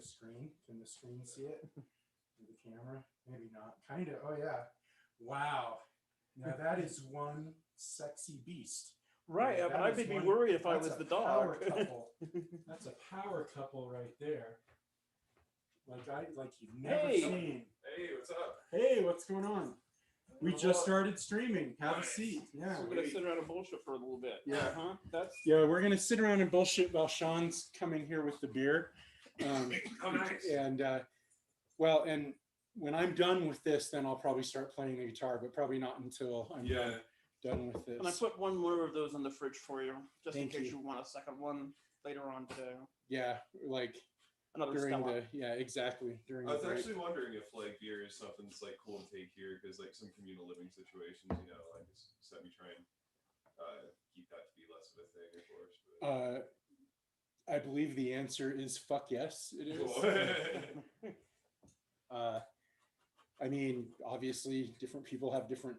screen. Can the screen see it? The camera? Maybe not. Kind of. Oh yeah. Wow. Now that is one sexy beast. Right, Yeah, but I'd be worried if I was the dog. Power couple. That's a power couple right there. Like you've never seen. Hey, what's up? Hey, what's going on? We just started streaming. Have a seat. Yeah. So we're gonna sit around and bullshit for a little bit. Yeah. That's We're gonna sit around and bullshit while Sean's coming here with the beer. Oh, nice. And and when I'm done with this, then I'll probably start playing the guitar, but probably not until I'm done with this. And I put one more of those in the fridge for you, just Thank in case you. you want a second one later on today. Yeah, like Another during Stella. exactly during. I was the break. actually wondering if like beer is something that's like cool to take here, because like some communal living situations, you know, like so we try and keep that to be less of a thing, of course. But... I believe the answer is fuck yes, it is. I mean, obviously, different people have different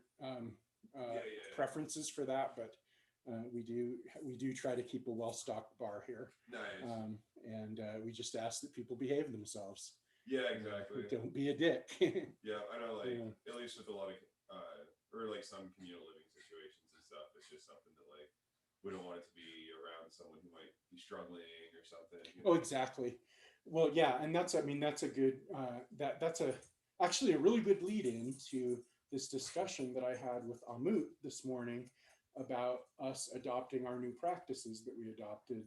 preferences for that, but we do try to keep a well-stocked bar here. Nice. And we just ask that people behave themselves. Yeah, exactly. Don't be a dick. Yeah, I know. Like at least with a lot of or like some communal living situations and stuff, it's just something that like we don't want it to be around someone who might be struggling or something. You know? Oh, exactly. Well, yeah, and that's a good that's actually a really good lead in to this discussion that I had with Amut this morning about us adopting our new practices that we adopted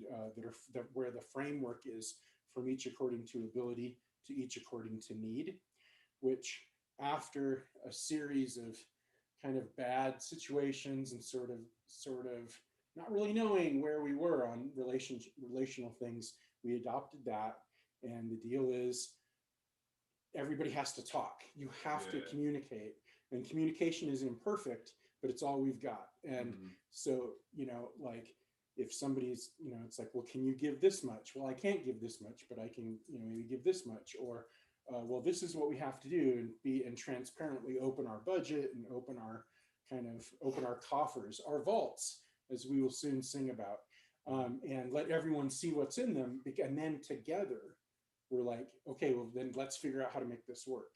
where the framework is from each according to ability to each according to need, which after a series of kind of bad situations and sort of not really knowing where we were on relational things, we adopted that. And the deal is everybody has to talk. You have to communicate, and communication is imperfect, but it's all we've got. And so, you know, like if somebody's, you know, it's like, well, can you give this much? Well, I can't give this much, but I can, you know, maybe give this much. Or, well, this is what we have to do, and transparently open our budget and open our coffers, our vaults, as we will soon sing about, and let everyone see what's in them. And then together, we're like, okay, well, then let's figure out how to make this work.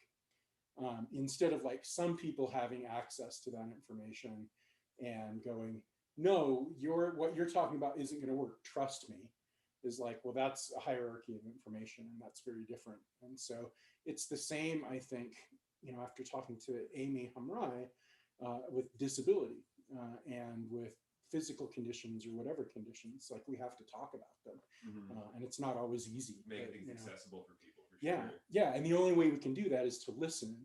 Instead of like some people having access to that information and going, no, what you're talking about isn't going to work. Trust me. Is like, well, that's a hierarchy of information, and that's very different. And so it's the same, I think, you know, after talking to Amy Hamrai with disability and with physical conditions or whatever conditions, like we have to talk about them. And it's not always easy. Make things accessible for people, for sure. Sure. Yeah. And the only way we can do that is to listen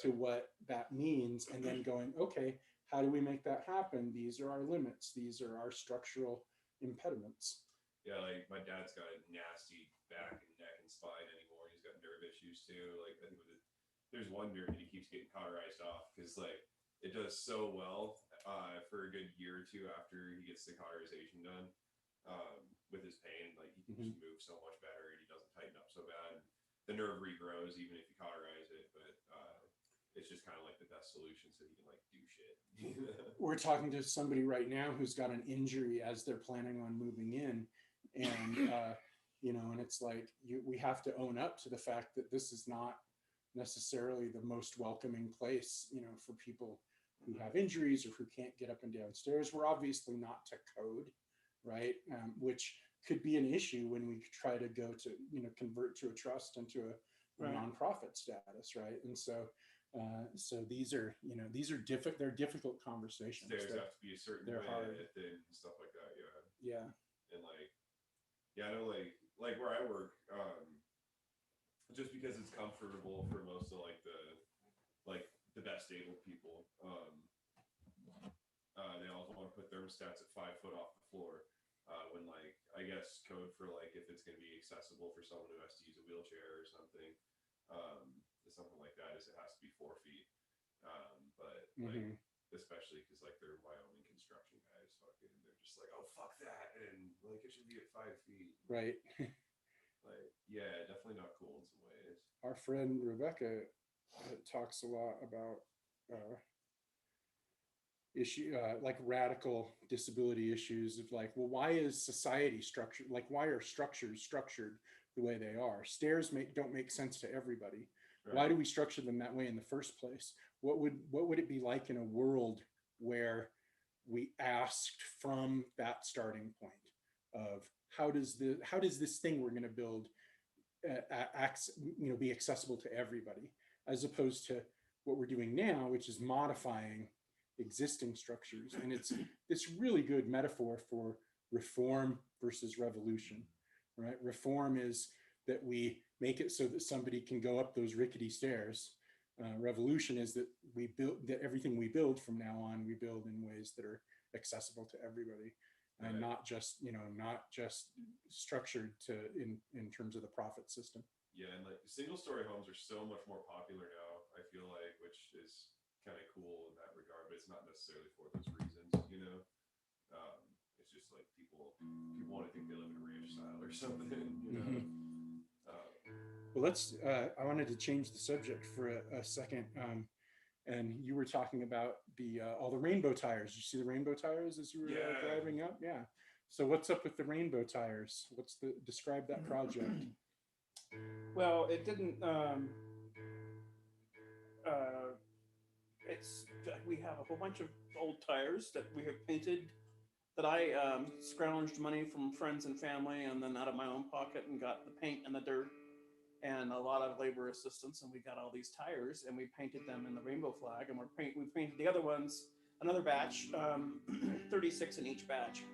to what that means, and then going, okay, how do we make that happen? These are our limits. These are our structural impediments. Yeah, like my dad's got a nasty back and neck and spine anymore. He's got nerve issues too. Like I think there's one nerve that he keeps getting cauterized off because like it does so well for a good year or two after he gets the cauterization done with his pain. Like he can just move so much better, and he doesn't tighten up so bad. The nerve regrows even if you cauterize it, but it's just kind of like the best solution so he can like do shit. We're talking to somebody right now who's got an injury as they're planning on moving in. And, you know, and it's like, we have to own up to the fact that this is not necessarily the most welcoming place, you know, for people who have injuries or who can't get up and down stairs. We're obviously not to code, right? Which could be an issue when we try to go to, you know, convert to a trust and to a nonprofit status, right? And so, so these are, you know, they're difficult conversations. Stairs have to be a certain way hard. And stuff like that, Yeah. And like, yeah, I know, like where I work, just because it's comfortable for most of like the best able people, they also want to put thermostats at 5 foot off the floor. When like I guess code for like if it's going to be accessible for someone who has to use a wheelchair or something, something like that, is it has to be 4 feet. But like especially because like they're Wyoming construction guys, fucking, they're just like, oh fuck that, and like it should be at 5 feet. Right. Like, yeah, definitely not cool in some ways. Our friend Rebecca talks a lot about like radical disability issues of like, well, why is society structured? Like, why are structures structured the way they are. Stairs don't make sense to everybody. Right. Why do we structure them that way in the first place? What would it be like in a world where we asked from that starting point of how does this thing we're going to build be accessible to everybody, as opposed to what we're doing now, which is modifying existing structures. And it's this really good metaphor for reform versus revolution, right? Reform is that we make it so that somebody can go up those rickety stairs. Revolution is that everything we build from now on, we build in ways that are accessible to everybody, and not just structured in terms of the profit system. Yeah, and like single story homes are so much more popular now, I feel like, which is kind of cool in that regard, but it's not necessarily for those reasons, you know. It's just like people want to think they live in a ranch style or something, you know. Well, I wanted to change the subject for a second. And you were talking about all the rainbow tires. You see the rainbow tires as you were driving up? Yeah. So what's up with the rainbow tires? Describe that project? Well, it didn't. We have a whole bunch of old tires that we have painted. That I scrounged money from friends and family, and then out of my own pocket, and got the paint and the dirt, and a lot of labor assistance, and we got all these tires, and we painted them in the rainbow flag, and we painted the other ones, another batch, 36 in each batch,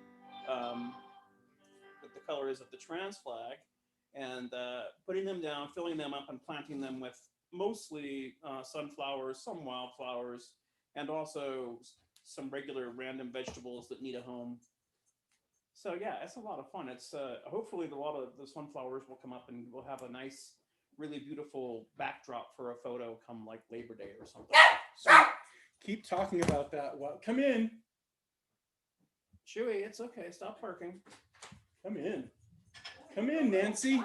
with the colors of the trans flag, and putting them down, filling them up, and planting them with mostly sunflowers, some wildflowers, and also some regular random vegetables that need a home. So yeah, it's a lot of fun. It's hopefully a lot of the sunflowers will come up, and we'll have a nice, really beautiful backdrop for a photo come like Labor Day or something. So keep talking about that. Come in. Chewy, it's okay. Stop barking. Come in, Nancy.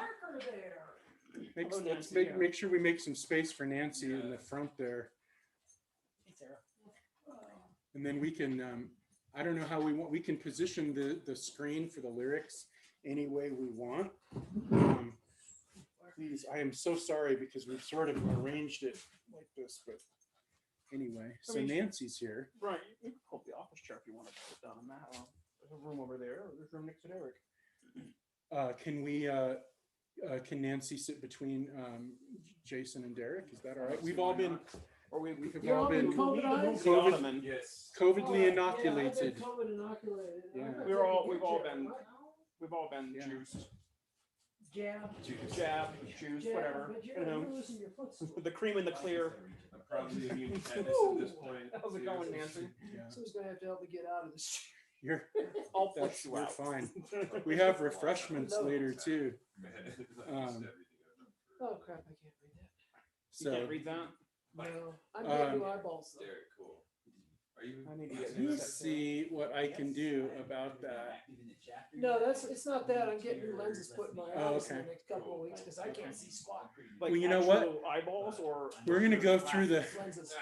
Let's make sure we make some space for Nancy in the front there. And then we can, I don't know how we can position the screen for the lyrics any way we want. Please, I am so sorry because we've sort of arranged it like this, but anyway, so Nancy's here. Right, you can pull up the office chair if you want to sit down on that. There's a room over there, or there's room next to Derek. Can Nancy sit between Jason and Derek? Is that all right? We've all been, we've all been COVID, Yes. COVIDly inoculated. Yeah, I've been COVID inoculated. Yeah. We've all been juiced. Jab, Juice, whatever. but You you're know, losing your foot. the cream in the clear. I'm probably immune to tetanus at this point. How's it going, Nancy? Yeah. Someone's gonna have to help me get out of this. You're I'll push you you're out. fine. We have refreshments later too. Oh crap! I can't read that. You So can't read that? No, I'm getting new eyeballs though. Derek, cool. Are you? I need to get let's see what I can do about that. No, it's not that. I'm getting new lenses put in my eyes in okay. the next couple of weeks because I can't see squat. Like Well, you know what? actual eyeballs or We're gonna go through the Lenses.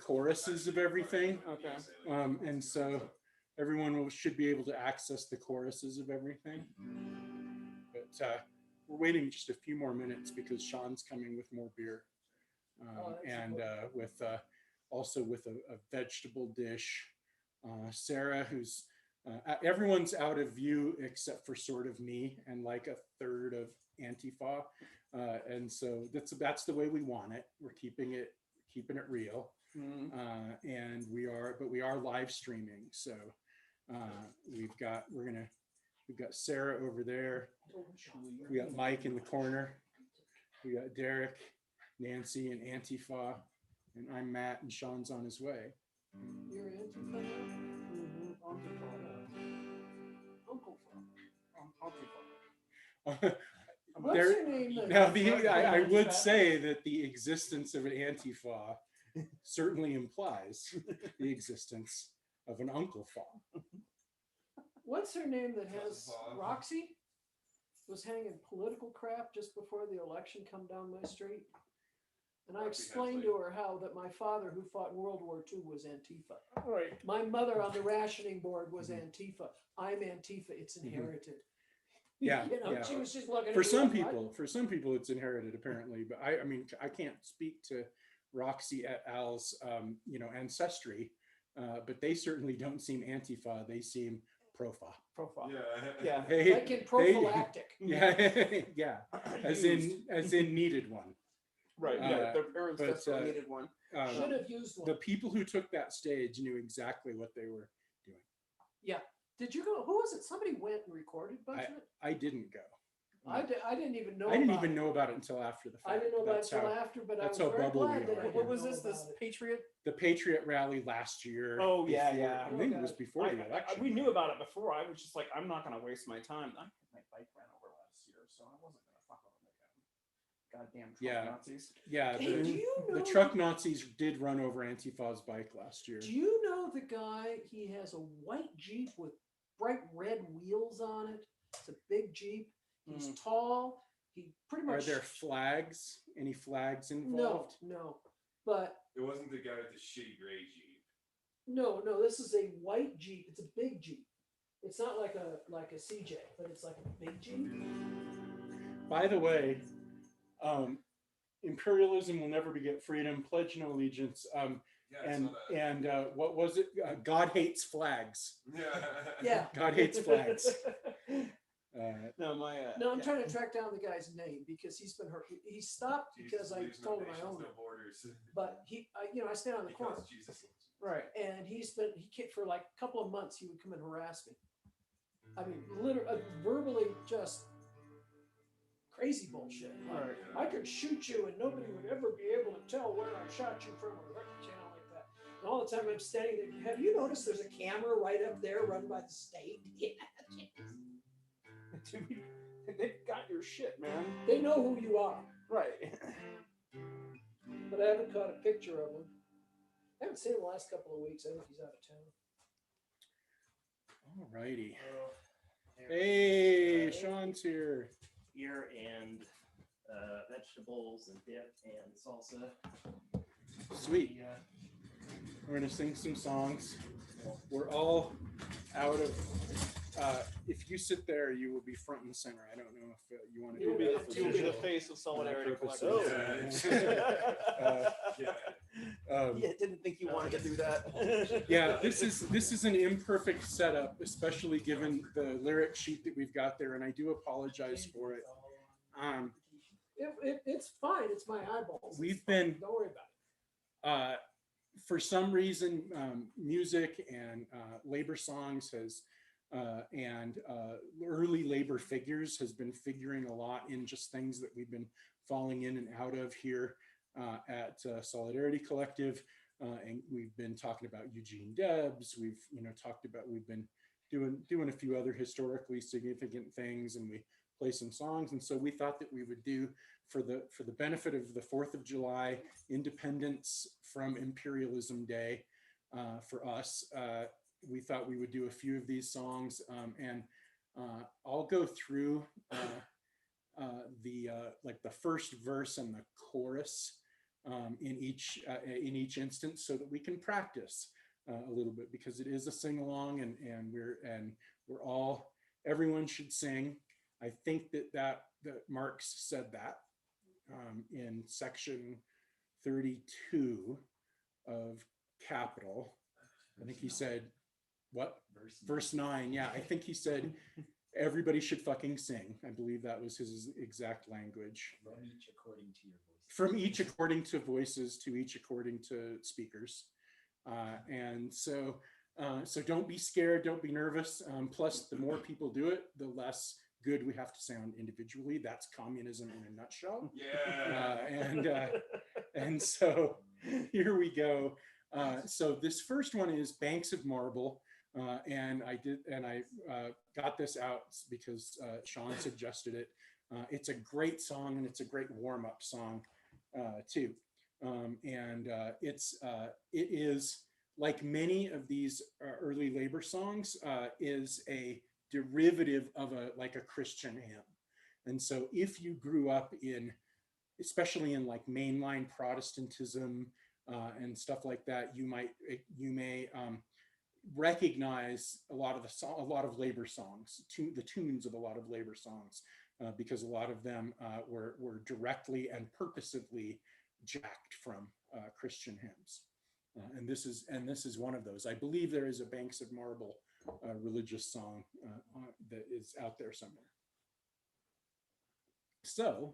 choruses of everything, okay. and so everyone should be able to access the choruses of everything. But we're waiting just a few more minutes because Sean's coming with more beer, and with also with a vegetable dish. Sarah, who's everyone's out of view except for sort of me and like a third of Antifa, and so that's the way we want it. We're keeping it real, and we are live streaming. So we've got Sarah over there. We got Mike in the corner. We got Derek, Nancy, and Antifa, and I'm Matt, and Sean's on his way. You're Antifa now? Uncle What's There, your name? then? now, I would say that the existence of an Antifa certainly implies the existence of an Uncle Fa. What's her name that has Roxy? Was hanging political crap just before the election come down my street. And I explained to her how that my father, who fought in World War II, was Antifa. Right. My mother on the rationing board was Antifa. I'm Antifa. It's inherited. Yeah, You know, yeah. she was just looking at For me some like, "What?" people, it's inherited apparently, but I mean, I can't speak to Roxy et al.'s, ancestry, but they certainly don't seem Antifa. They seem Profa. Profile. Yeah. Yeah. Like in prophylactic. Yeah, yeah, as Used. in needed one. Right. Yeah. Their parents but, desperately needed one. Should have used one. The people who took that stage knew exactly what they were doing. Yeah. Did you go? Who was it? Somebody went and recorded a bunch of it. I didn't go. I didn't even know. I didn't about even it. know about it until after the fact. I didn't know about it That's until how- after, but I that's was how very bubble we glad that are. I What didn't was know this? This about it. Patriot? the Patriot rally last year. Oh, yeah, before- yeah. I think it Okay. was before the election. We knew about it before. I was just like, I'm not going to waste my time. I had my bike ran over last year, so I wasn't going to fuck with them again. Goddamn Trump Yeah. Nazis. Yeah, Hey, do you know the truck Nazis did run over Antifa's bike last year. Do you know the guy? He has a white Jeep with bright red wheels on it. It's a big Jeep. He's tall. He pretty Are much. there flags? Any flags No, involved? no. But It wasn't the guy with the shitty gray Jeep. no. This is a white Jeep. It's a big Jeep. It's not like a CJ, but it's like a big Jeep. By the way, imperialism will never beget freedom. Pledge no allegiance. Yeah, I saw that. And what was it? God hates flags. Yeah. God hates flags. No, my. No, I'm trying to track down the guy's name because he's been hurt. He stopped because I told him I owned it. But I stand on the corner, Right. and he for like a couple of months he would come and harass me. I mean, literally, verbally, just crazy bullshit. Like, Right. I could shoot you and nobody would ever be able to tell where I shot you from, or like that. And all the time I'm standing there. Have you noticed there's a camera right up there run by the state? Yeah. They got your shit, man. They know who you are, Right. but I haven't caught a picture of him. I haven't seen him the last couple of weeks. I think he's out of town. All righty. Hey, Sean's here. Beer and vegetables and dip and salsa. Sweet. Yeah. We're gonna sing some songs. We're all out of. If you sit there, you will be front and center. I don't know if you want to do You'll be, that. for you'll be the visual. face of Solidarity purposes. Collective. Yeah. Yeah, didn't think you wanted to do that. Yeah, this is an imperfect setup, especially given the lyric sheet that we've got there, and I do apologize for it. It's fine. It's my eyeballs. We've been Don't worry about it. for some reason, music and labor songs and early labor figures has been figuring a lot in just things that we've been falling in and out of here at Solidarity Collective. And we've been talking about Eugene Debs. We've been doing a few other historically significant things, and we play some songs. And so we thought that we would do, for the benefit of the 4th of July, Independence from Imperialism Day, for us, we thought we would do a few of these songs, and I'll go through the first verse and the chorus in each instance, so that we can practice a little bit, because it is a sing along, and everyone should sing. I think that Marx said that in section 32 of Capital. I think he said, what? Verse 9. Yeah, I think he said everybody should fucking sing. I believe that was his exact language. From each according to your voice. From each according to voices, to each according to speakers. And so don't be scared, don't be nervous. Plus, the more people do it, the less good we have to sound individually. That's communism in a nutshell. Yeah. And so here we go. So this first one is Banks of Marble. And I got this out because Sean suggested it. It's a great song, and it's a great warm-up song too. It is, like many of these early labor songs, is a derivative of a Christian hymn. And so if you grew up especially in like mainline Protestantism and stuff like that, you may recognize a lot of labor songs, the tunes of a lot of labor songs, because a lot of them were directly and purposively jacked from Christian hymns. And this is one of those. I believe there is a Banks of Marble religious song that is out there somewhere. So,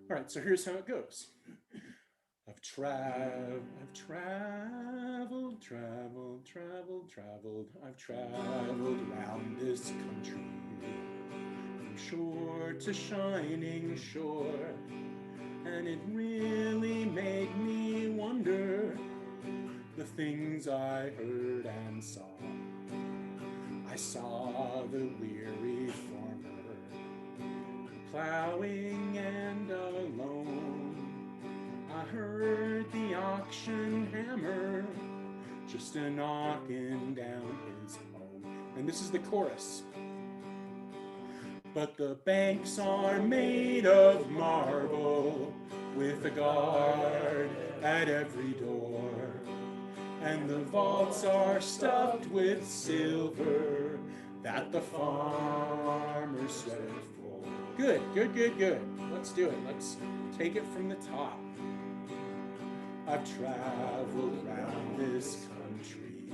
all right, so here's how it goes. I've traveled. I've traveled around this country, from shore to shining shore, and it really made me wonder the things I heard and saw. I saw the weary farmer plowing and alone. I heard the auction hammer just a knocking down his home. And this is the chorus. But the banks are made of marble, with a guard at every door, and the vaults are stuffed with silver that the farmers sweat for. Good. Let's do it. Let's take it from the top. I've traveled around this country,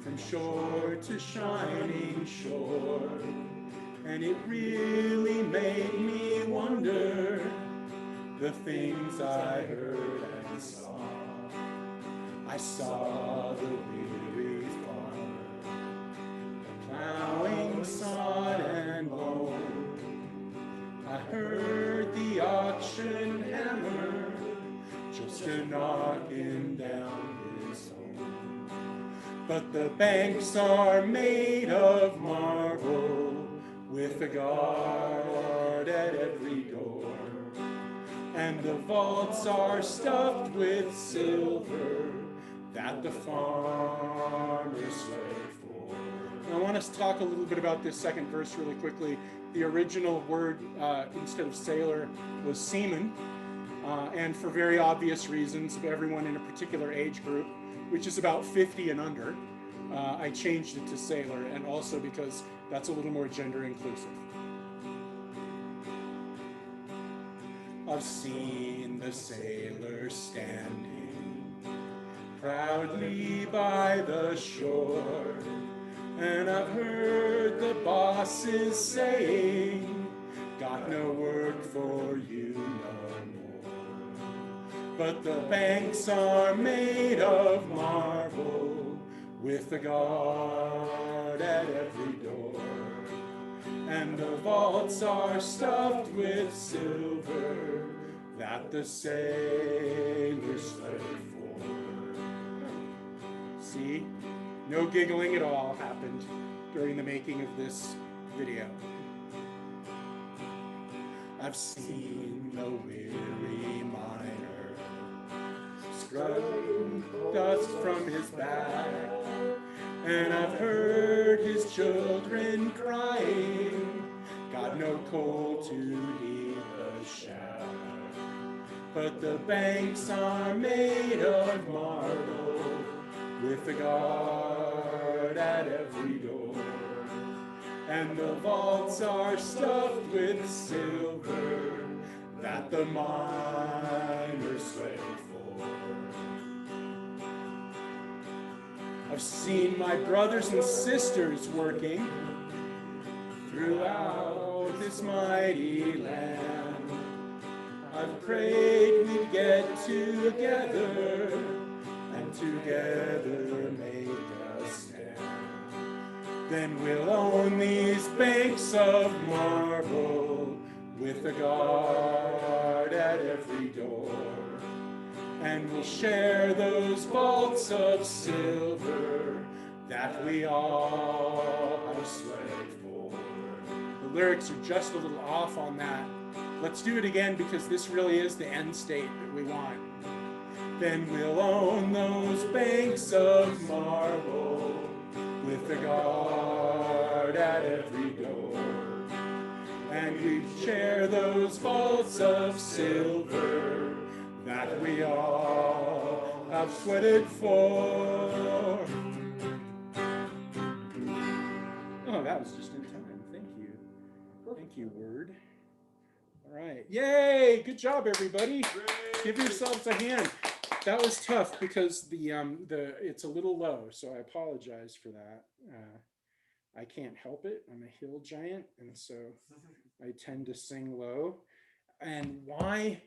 from shore to shining shore, and it really made me wonder the things I heard and saw. I saw the weary farmer plowing sod and loam. I heard the auction hammer just a knocking down his home. But the banks are made of marble, with a guard at every door, and the vaults are stuffed with silver that the farmers sweat for. And I want us to talk a little bit about this second verse really quickly. The original word, instead of sailor, was seaman, and for very obvious reasons of everyone in a particular age group, which is about 50 and under, I changed it to sailor, and also because that's a little more gender inclusive. I've seen the sailor standing proudly by the shore, and I've heard the bosses saying, got no work for you no more. But the banks are made of marble, with a guard at every door, and the vaults are stuffed with silver that the sailors sweat for. See, no giggling at all happened during the making of this video. I've seen the weary miner scrubbing dust from his back, and I've heard his children crying, got no coal to heat the shack. But the banks are made of marble, with a guard at every door, and the vaults are stuffed with silver that the miners sweat for. I've seen my brothers and sisters working throughout this mighty land. I've prayed we'd get together and together make a stand. Then we'll own these banks of marble, with a guard at every door, and we'll share those vaults of silver that we all have sweat for. The lyrics are just a little off on that. Let's do it again, because this really is the end state that we want. Then we'll own those banks of marble, with a guard at every door, and we share those vaults of silver that we all have sweated for. Oh, that was just in time. Thank you. Thank you, Word. All right. Yay! Good job, everybody. Give yourselves a hand. That was tough because the it's a little low, so I apologize for that. I can't help it. I'm a hill giant, and so I tend to sing low. And why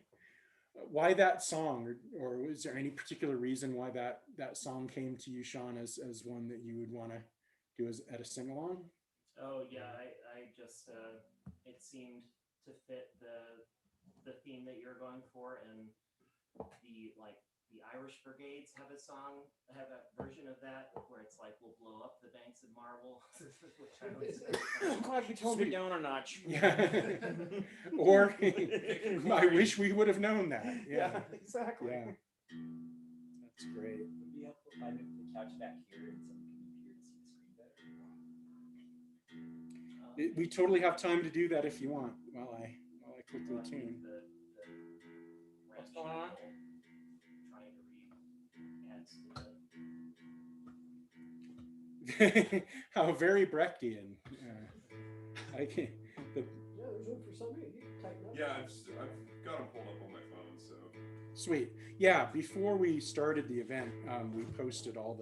that song, or was there any particular reason why that song came to you, Sean, as one that you would want to do at a sing along? Oh yeah, I just it seemed to fit the theme that you're going for, and the Irish Brigades have a version of that where it's like we'll blow up the banks of marble, which I was. I'm glad you told me down a notch. Yeah. Or I wish we would have known that. Yeah, exactly. Yeah. That's great. Would be helpful if I moved the couch back here and someone could move here to see the screen better. We totally have time to do that if you want, while I quickly Well, I tune. think the What's going on? Trying to read adds to the How very Brechtian. I can. Yeah, there's room for somebody. You can tighten up. Yeah, I've got them pulled up on my phone, so. Sweet. Yeah, before we started the event, we posted a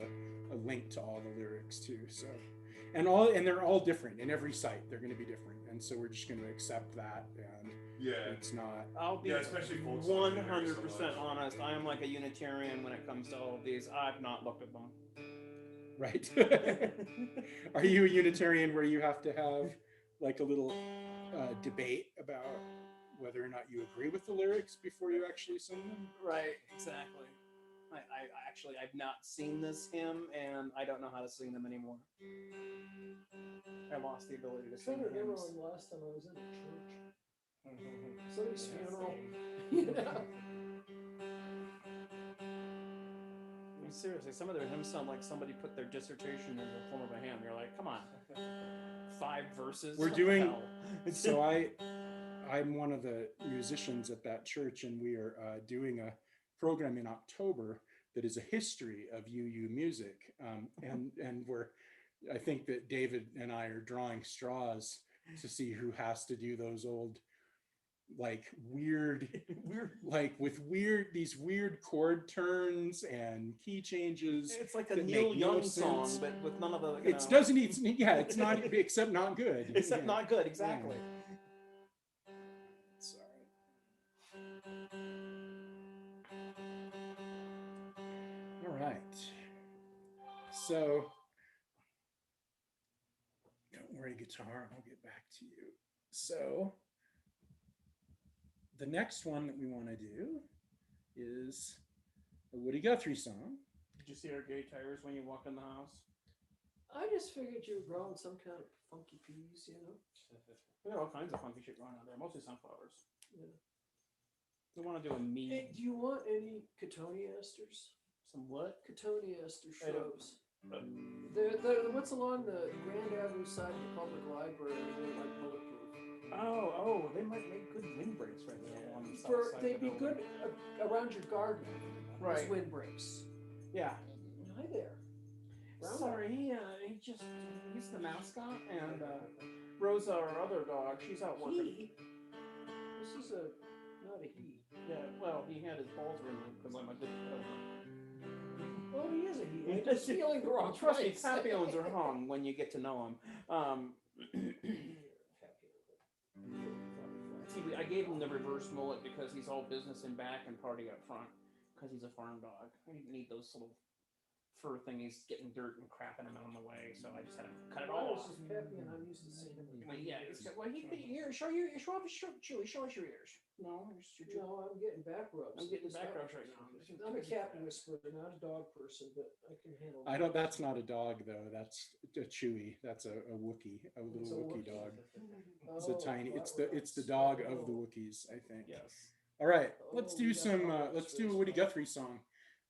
link to all the lyrics too. So, and they're all different in every site. They're going to be different, and so we're just going to accept that. And Yeah. it's not. I'll be especially folk songs, they vary so 100% much. honest. I am like a Unitarian when it comes to all of these. I've not looked at them. Right. Are you a Unitarian where you have to have like a little debate about whether or not you agree with the lyrics before you actually sing them? Right, exactly. I've not seen this hymn, and I don't know how to sing them anymore. I lost the ability to I'm trying sing to remember hymns. when last time I was in a church. Somebody's funeral. You know? I mean, seriously, some of their hymns sound like somebody put their dissertation in the form of a hymn. You're like, come on, 5 verses. We're What the doing. hell? So I'm one of the musicians at that church, and we are doing a program in October that is a history of UU music, and I think that David and I are drawing straws to see who has to do those old, like these weird chord turns and key changes. It's like a that Neil make no Young song, sense. but with none of the. It doesn't need. Yeah, it's not except not good. Except Yeah. not good, exactly. Sorry. All right. So, don't worry, guitar. I'll get back to you. So, the next one that we want to do is a Woody Guthrie song. Did you see our gay tires when you walk in the house? I just figured you were growing some kind of funky peas, you know? We got all kinds of funky shit going on there, mostly sunflowers. Yeah. We want to do a mead. Hey, do you want any cotoneasters? Some what? Cotoneaster I don't- shrubs. They're what's along the Grand Avenue side of the public library. They're like bulletproof. Oh, they might make good windbreaks right there along the south side. They'd of the be building. good around your garden Right. as windbreaks. Yeah. Hi there. Brown Sorry, he's the mascot, and Rosa, our other dog, she's out working. He. This is not a he. Yeah, well, he had his balls removed because I'm a good dog. Oh, he is a he. I'm just feeling the wrong Trust me, place. papillons are hung when you get to know them. See, I gave him the reverse mullet because he's all business in back and party up front because he's a farm dog. I didn't need those little fur thingies getting dirt and crap in him on the way, so I just had to cut it all This off. is Peppy, and I'm used to seeing him. Well, yeah, show us your ears. No, No, I'm getting back rubs. I'm getting back rubs right now. I'm a cat whisperer, not a dog person, but I can handle. I don't. That's not a dog though. That's a Chewy. That's a Wookiee, a little It's a Wookiee Wookiee. dog. It's Oh, a tiny. flat It's the rubs. dog of the Oh. Wookiees, I think. Yes. All right, let's Oh, do we got some. all Let's this do a face Woody stuff. Guthrie song.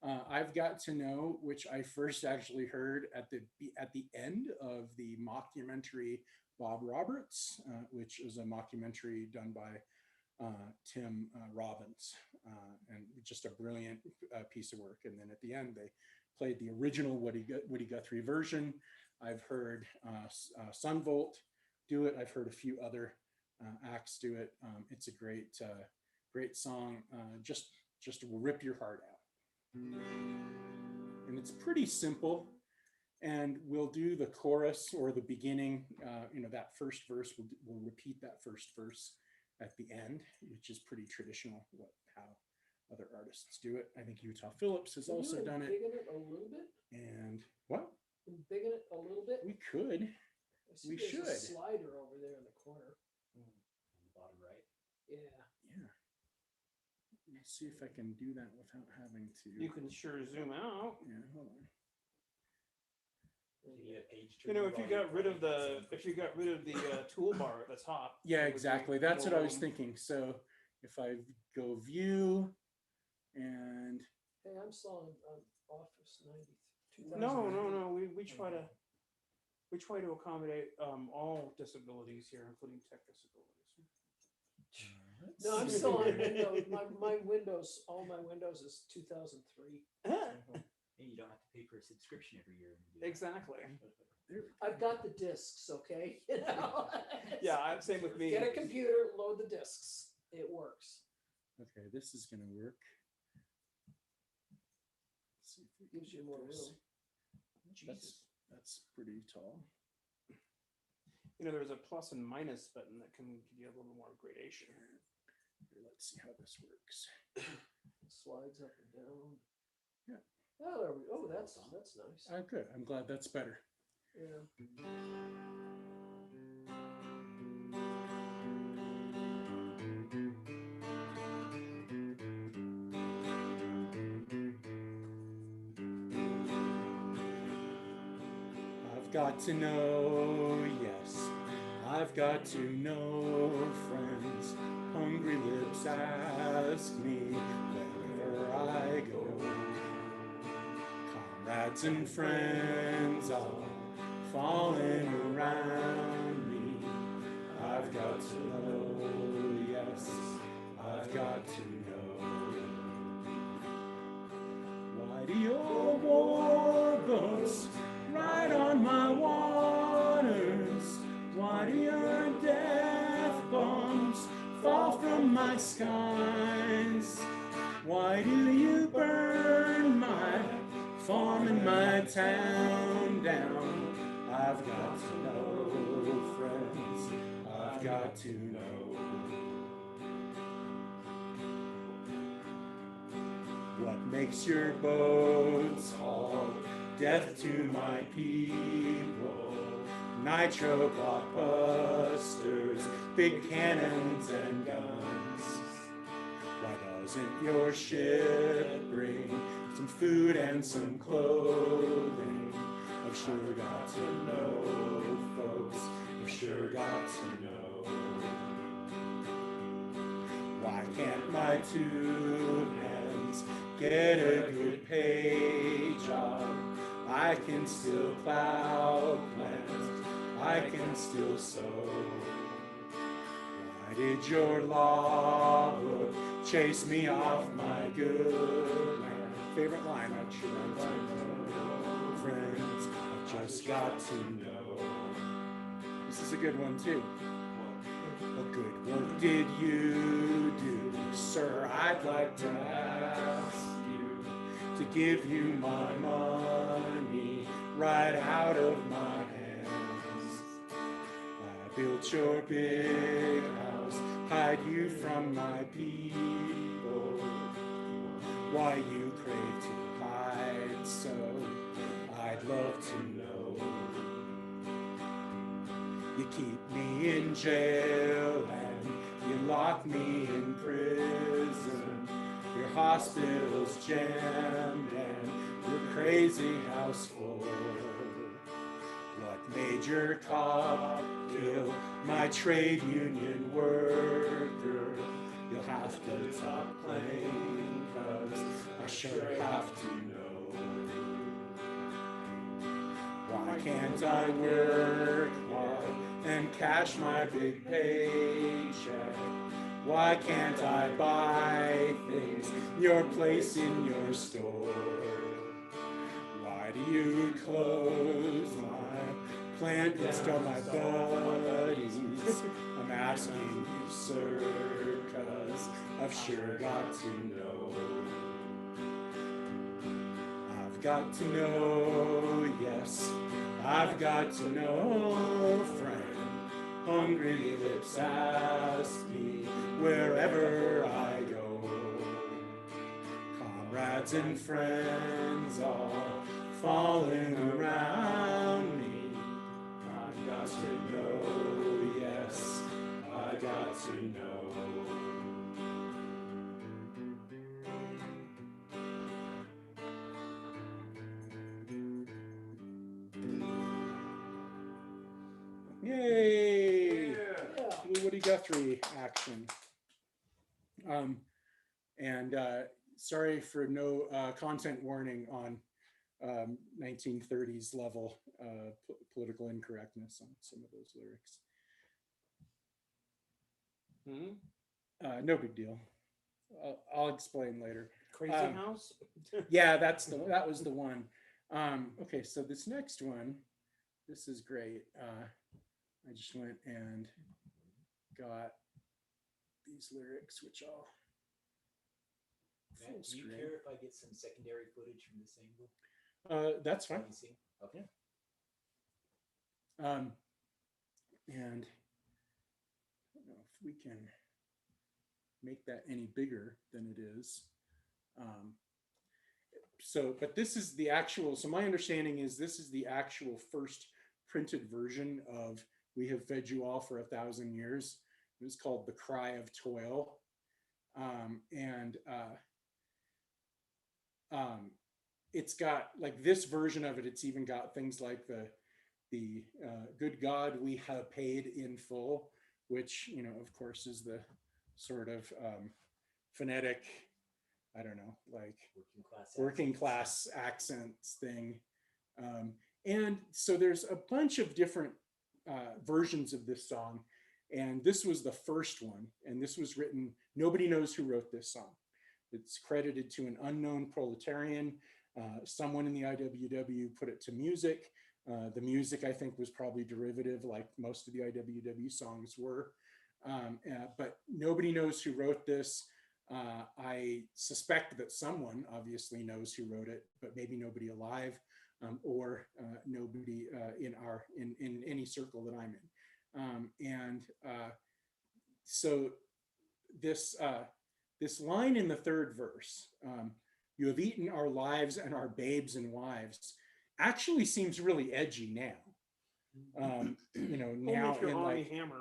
I've Got to Know, which I first actually heard at the end of the mockumentary Bob Roberts, which is a mockumentary done by Tim Robbins, and just a brilliant piece of work. And then at the end, they played the original Woody Guthrie version. I've heard Sunvolt do it. I've heard a few other acts do it. It's a great song. Just will rip your heart out. And it's pretty simple. And we'll do the chorus or the beginning. That first verse. We'll repeat that first verse at the end, which is pretty traditional. How other artists do it. I think Utah Phillips has also done it. Embiggen it a little bit. And what? Embiggen it a little bit. We could. We should. A slider over there in the corner. On the bottom right. Yeah. Yeah. Let's see if I can do that without having to. You can sure zoom out. Yeah, hold on. You need a page If you got rid of the toolbar at the top. Yeah, exactly. That's what I was thinking. So if I go view and. Hey, I'm still on Office 90. No. We try to accommodate all disabilities here, including tech disabilities. No, I'm still on Windows. My Windows, all my Windows is 2003. And you don't have to pay for a subscription every year. Exactly. I've got the discs, okay? Yeah, same with me. Get a computer, load the discs. It works. Okay, this is going to work. Let's see if we Gives you more room. That's pretty tall. There's a plus and minus button that can give you a little more gradation. Here, let's see how this works. Slides up and down. Yeah. Oh, there we go. Oh, that's nice. Good. I'm glad that's better. Yeah. I've got to know, yes, I've got to know, friends. Hungry lips ask me wherever I go. Comrades and friends are falling around me. I've got to know, yes, I've got to know. Why do your war boats ride on my waters? Why do your death bombs fall from my skies? Why do you burn my farm and my town down? I've got to know, friends, I've got to know. What makes your boats haul death to my people? Nitro blockbusters, big cannons and guns. Why doesn't your ship bring some food and some clothing? I've sure got to know, folks, I've sure got to know. Why can't my two hands get a good pay job? I can still plow, plant, I can still sow. Why did your law book chase me off my good land? Favorite line, I'd sure like to know. Friends, I've just got to know. This is a good one too. What good work did you do, sir? I'd like to ask you to give you my money right out of my hands. I built your big house, hide you from my people. Why you crave to hide so, I'd love to know. You keep me in jail and you lock me in prison. Your hospital's jammed and your crazy house full. What made your cop kill my trade union worker? You'll have to stop playing 'cause I sure have to know. Why can't I work hard and cash my big paycheck? Why can't I buy things your place in your store? Why do you close my plant and stop my buddies? I'm asking you, sir, 'cause I've sure got to know. I've got to know, yes, I've got to know, friend. Hungry lips ask me wherever I go. Comrades and friends all falling around me. I've got to know, yes, I got to know. Yay! Yeah. Blue Woody Guthrie action. And sorry for no content warning on 1930s level political incorrectness on some of those lyrics. No big deal. I'll explain later. Crazy House? Yeah, that was the one. Okay, so this next one, this is great. I just went and got these lyrics, which I'll full Matt, do you screen. care if I get some secondary footage from this angle? That's fine. Let me see. Okay. And I don't know if we can make that any bigger than it is. But this is the actual, so my understanding is this is the actual first printed version of We Have Fed You All for 1,000 Years. It was called The Cry of Toil. It's got, like, this version of it, it's even got things like the good God, we have paid in full, which, you know, of course, is the sort of phonetic, I don't know, like working class accents thing. And so there's a bunch of different versions of this song. And this was the first one. And this was written, nobody knows who wrote this song. It's credited to an unknown proletarian. Someone in the IWW put it to music. The music, I think, was probably derivative, like most of the IWW songs were. But nobody knows who wrote this. I suspect that someone obviously knows who wrote it, but maybe nobody alive, or nobody in any circle that I'm in. So this line in the third verse, you have eaten our lives and our babes and wives, actually seems really edgy now. You know, now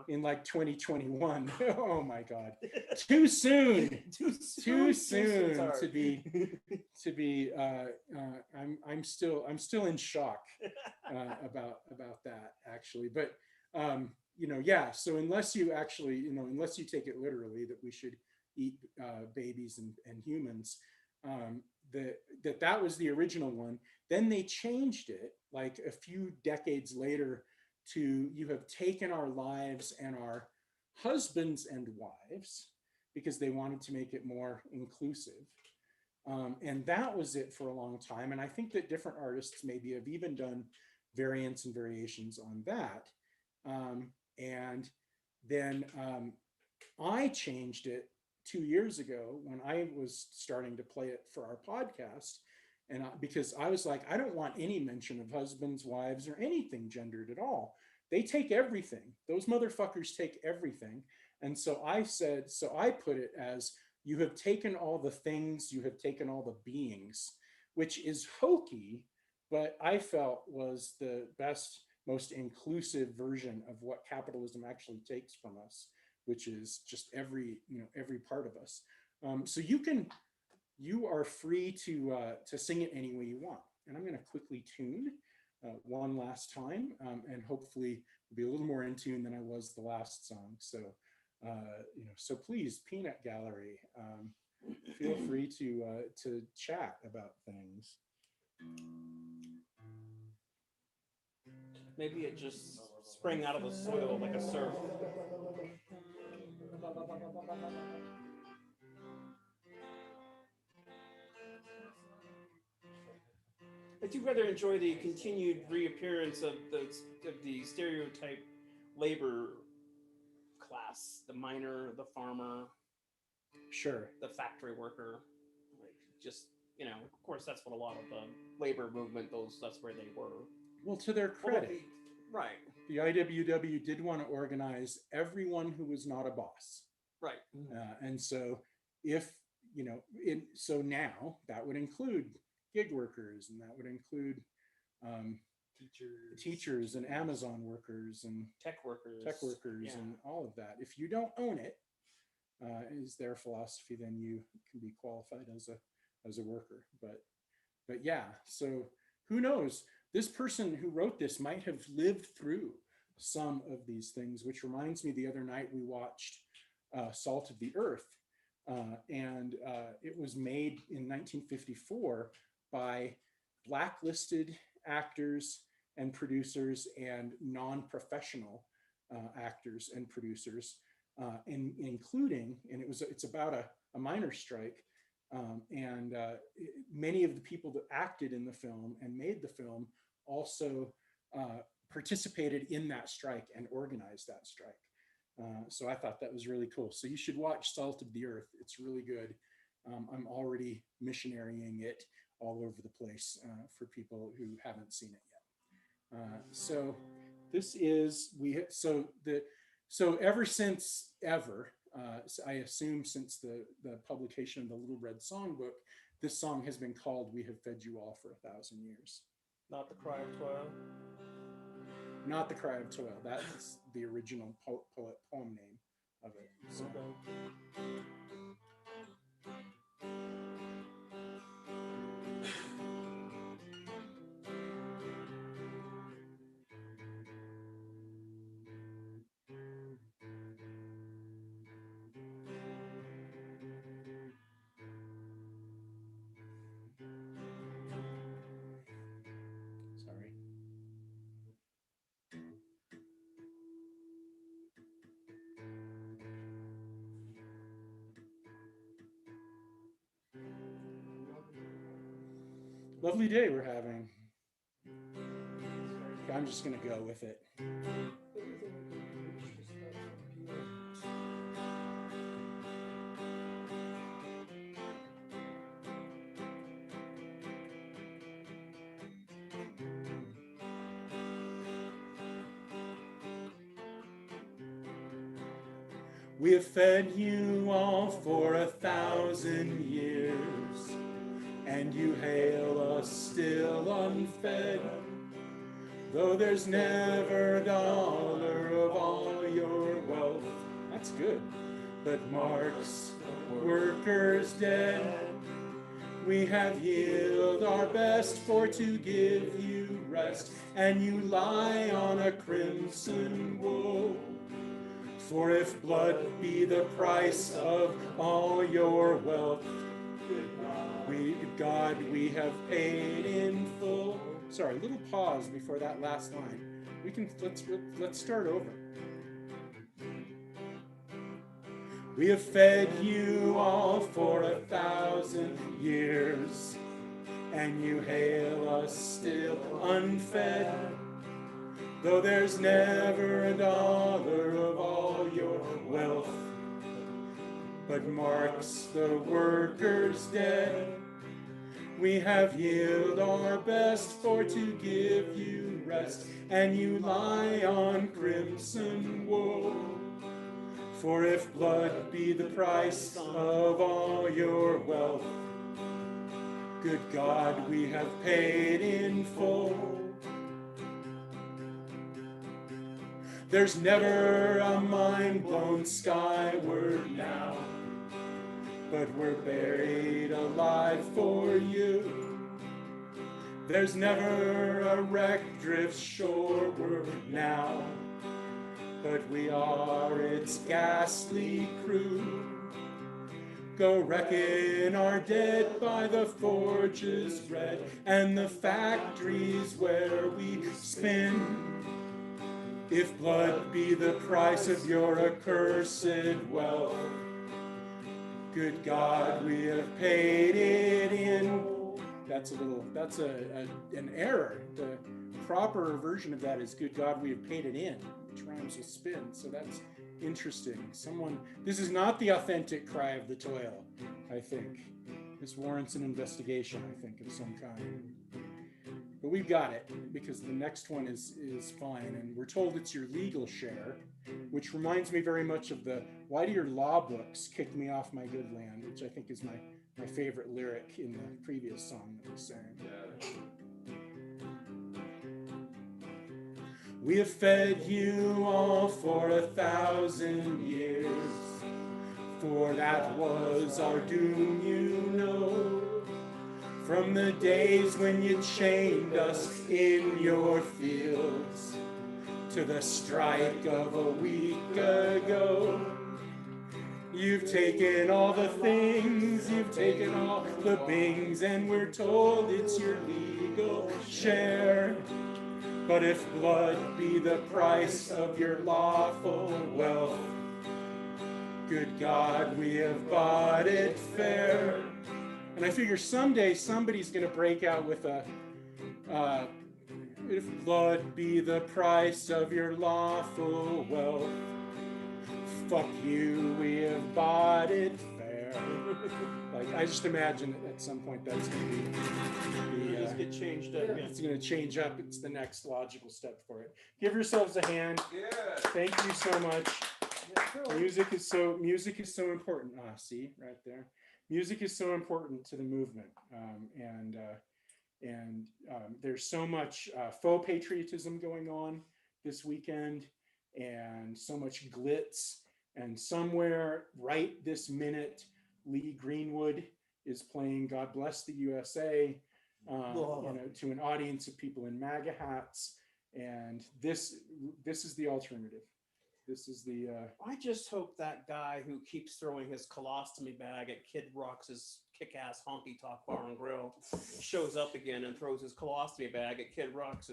in like 2021. Oh my God, too soon too soon to be I'm still in shock about that, actually. But you know, yeah, so unless you actually, you know, unless you take it literally that we should eat babies and humans, that was the original one. Then they changed it like a few decades later to you have taken our lives and our husbands and wives, because they wanted to make it more inclusive. And that was it for a long time. And I think that different artists maybe have even done variants and variations on that. And then I changed it 2 years ago when I was starting to play it for our podcast. And because I was like, I don't want any mention of husbands, wives, or anything gendered at all. They take everything. Those motherfuckers take everything. And so I said, so I put it as, you have taken all the things, you have taken all the beings, which is hokey, but I felt was the best, most inclusive version of what capitalism actually takes from us, which is just every part of us. So you are free to sing it any way you want. And I'm going to quickly tune one last time, and hopefully be a little more in tune than I was the last song. So, so please, Peanut Gallery, feel free to chat about things. Maybe it just sprang out of the soil like a surf. I do rather enjoy the continued reappearance of the stereotype labor class, the miner, the farmer, Sure. the factory worker. Like, just, of course, that's what a lot of the labor movement, that's where they were. Well, to their credit, Right. the IWW did want to organize everyone who was not a boss. Right. And so so now that would include gig workers, and that would include teachers and Amazon workers and Tech workers. Yeah. And all of that. If you don't own it, is their philosophy, then you can be qualified as a worker. But yeah, so who knows? This person who wrote this might have lived through some of these things, which reminds me, the other night we watched Salt of the Earth, and it was made in 1954 by blacklisted actors and producers and non-professional actors and producers, including, and it's about a miners' strike, and many of the people that acted in the film and made the film also participated in that strike and organized that strike. So I thought that was really cool. So you should watch Salt of the Earth. It's really good. I'm already missionarying it all over the place for people who haven't seen it yet. So this is so ever since ever, I assume since the publication of the Little Red Songbook, this song has been called "We Have Fed You All for 1,000 Years." Not the Cry of Toil. Not the Cry of Toil. That's the original poem name of it. So. Sorry. Lovely day we're having. I'm just gonna go with it. We have fed you all for 1,000 years, and you hail us still unfed, though there's never a dollar of all your wealth. That's good. But marks workers dead. We have yielded our best for to give you rest, and you lie on a crimson wool. For if blood be the price of all your wealth, God, we have paid in full. Sorry, a little pause before that last line. Let's start over. We have fed you all for 1,000 years, and you hail us still unfed, though there's never a dollar of all your wealth. But marks the workers dead. We have yielded our best for to give you rest, and you lie on crimson wool. For if blood be the price of all your wealth, good God, we have paid in full. There's never a mine blown skyward now, but we're buried alive for you. There's never a wreck drifts shoreward now, but we are its ghastly crew. Go reckon our dead by the forges red and the factories where we spin. If blood be the price of your accursed wealth, good God, we have paid it in. That's an error. The proper version of that is good God, we have paid it in, which rhymes with spin. So that's interesting. This is not the authentic cry of the toil, I think. This warrants an investigation, I think, of some kind. But we've got it, because the next one is fine, and we're told it's your legal share, which reminds me very much of the "Why do your law books kick me off my good land," which I think is my favorite lyric in the previous song that we sang. We have fed you all for 1,000 years, for that was our doom, you know. From the days when you chained us in your fields to the strike of a week ago. You've taken all the things, you've taken all the bings, and we're told it's your legal share. But if blood be the price of your lawful wealth, good God, we have bought it fair. And I figure someday somebody's going to break out with a, if blood be the price of your lawful wealth, fuck you, we have bought it fair. Like, I just imagine at some point that's going to be Just get changed up. Yeah. it's going to change up. It's the next logical step for it. Give yourselves a hand. Yeah. Thank you so much. Music is so important. See right there. Music is so important to the movement, and there's so much faux patriotism going on this weekend, and so much glitz. And somewhere right this minute, Lee Greenwood is playing "God Bless the USA," to an audience of people in MAGA hats. And this is the alternative. This is the. I just hope that guy who keeps throwing his colostomy bag at Kid Rock's kick-ass honky tonk bar and grill shows up again and throws his colostomy bag at Kid Rock's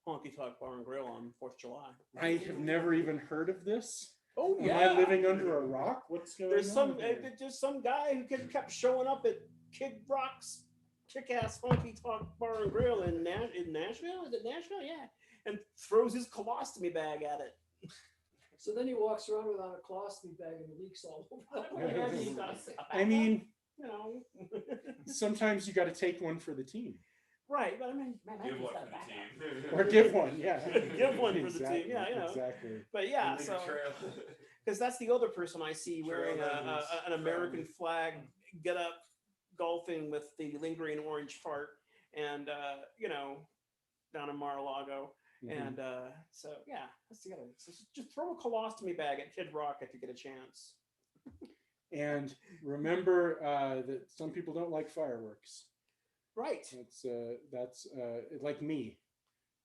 honky tonk bar and grill on 4th of July. I have never even heard of this. Oh Am yeah. I living under a rock? What's going on? There's some guy who kept showing up at Kid Rock's kick-ass honky tonk bar and grill in Nashville. Is it Nashville? Yeah. And throws his colostomy bag at it. So then he walks around without a colostomy bag and leaks all over. I mean, you know, sometimes you got to take one for the team. Right, but I mean, Give one for the team. Or give one, yeah. Give one for the team, yeah, you know. Exactly. But yeah, so because that's the other person I see wearing an American flag get up golfing with the lingering orange fart, and down in Mar-a-Lago. Mm-hmm. And so yeah, let's together. So just throw a colostomy bag at Kid Rock if you get a chance. And remember that some people don't like fireworks. Right. That's like me,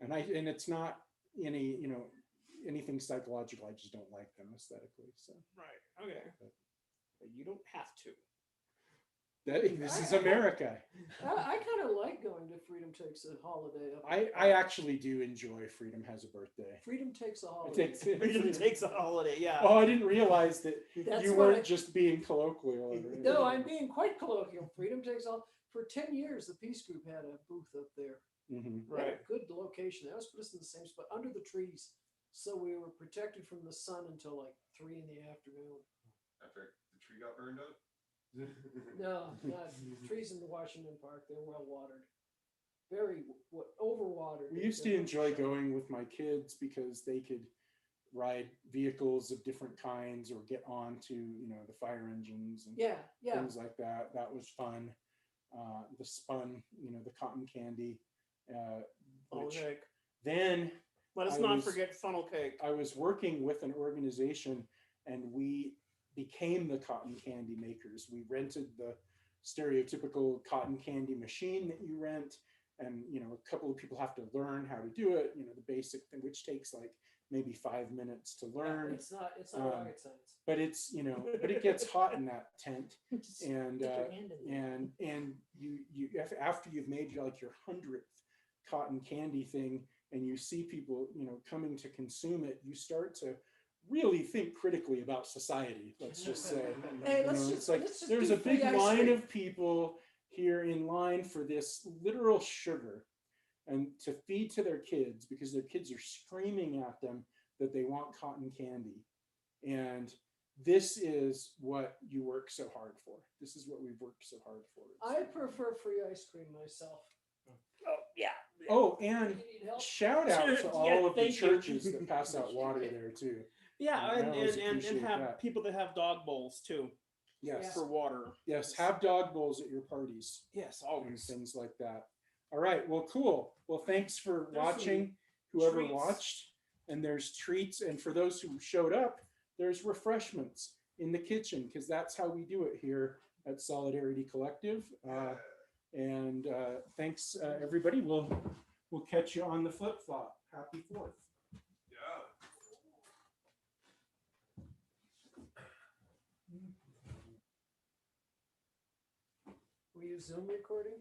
and it's not anything psychological. I just don't like them aesthetically. So right. Okay. But you don't have to. This is America. I kind of like going to Freedom Takes a Holiday. I actually do enjoy Freedom Has a Birthday. Freedom Takes a Holiday. Freedom Takes a Holiday, yeah. Oh, I didn't realize that you weren't just being colloquial. No, I'm being quite colloquial. Freedom Takes a Holiday. For 10 years, the Peace Group had a booth up there. Mm-hmm. Right. A good location. They always put us in the same spot, under the trees. So we were protected from the sun until like 3 in the afternoon. After the tree got burned up? No, not trees in the Washington Park. They're well watered, very overwatered. We used to enjoy going with my kids because they could ride vehicles of different kinds or get onto the fire engines and things like that. That was fun. The spun, the cotton candy. Then let us not forget funnel cake. I was working with an organization, and we became the cotton candy makers. We rented the stereotypical cotton candy machine that you rent, and a couple of people have to learn how to do it. The basic thing, which takes like maybe 5 minutes to learn. It's not rocket science. But it's but it gets hot in that tent, and Stick your hand in there. and you after you've made like your 100th cotton candy thing, and you see people coming to consume it, you start to really think critically about society. Let's just say, Hey, it's like let's just there's do a big free ice line cream. of people here in line for this literal sugar, and to feed to their kids because their kids are screaming at them that they want cotton candy. And this is what you work so hard for. This is what we've worked so hard for. I prefer free ice cream myself. Oh yeah. Oh, You and need help? shout out to Yeah, all of the thank you. churches that pass out water there too. Yeah, I and, always and, and, appreciate and have that. people that have dog bowls too Yes, for water. yes, have dog bowls at your parties Yes, and always. things like that. All right, well, cool. Well, thanks for There's watching, some whoever treats. watched. And there's treats, and for those who showed up, there's refreshments in the kitchen, because that's how we do it here at Solidarity Collective. And thanks, everybody. We'll catch you on the flip flop. Happy 4th. Yeah. Were you Zoom recording?